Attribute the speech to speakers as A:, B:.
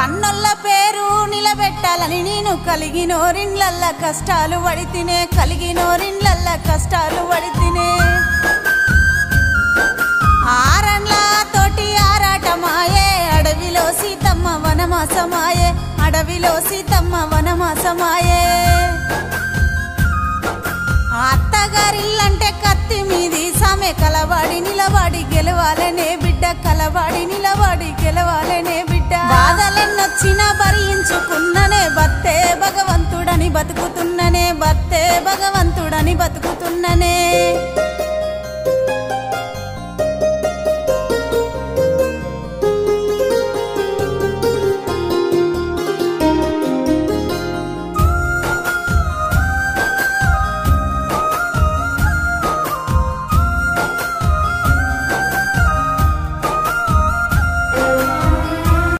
A: కన్నొల్ల పేరు నిలబెట్టాలని నేను కలిగినోరిండ్లల్ల కష్టాలు పడితినే కలిగినోరిండ్లల్ల కష్టాలు పడితినే ఆరండ్ల తోటి ఆరాటమాయే అడవిలో సీతమ్మ వనమాసమాయే అడవిలో సీతమ్మ వనమాసమాయే అత్తగారిల్లంటే కత్తి మీది సామె కలవాడి నిలవాడి గెలవాలనే బిడ్డ కలవాడి నిలవాడి గెలవాలనే బిడ్డ బాధలెన్నొచ్చినా భరించుకున్ననే బత్తే భగవంతుడని బతుకుతున్ననే బత్తే భగవంతుడని బతుకుతున్ననే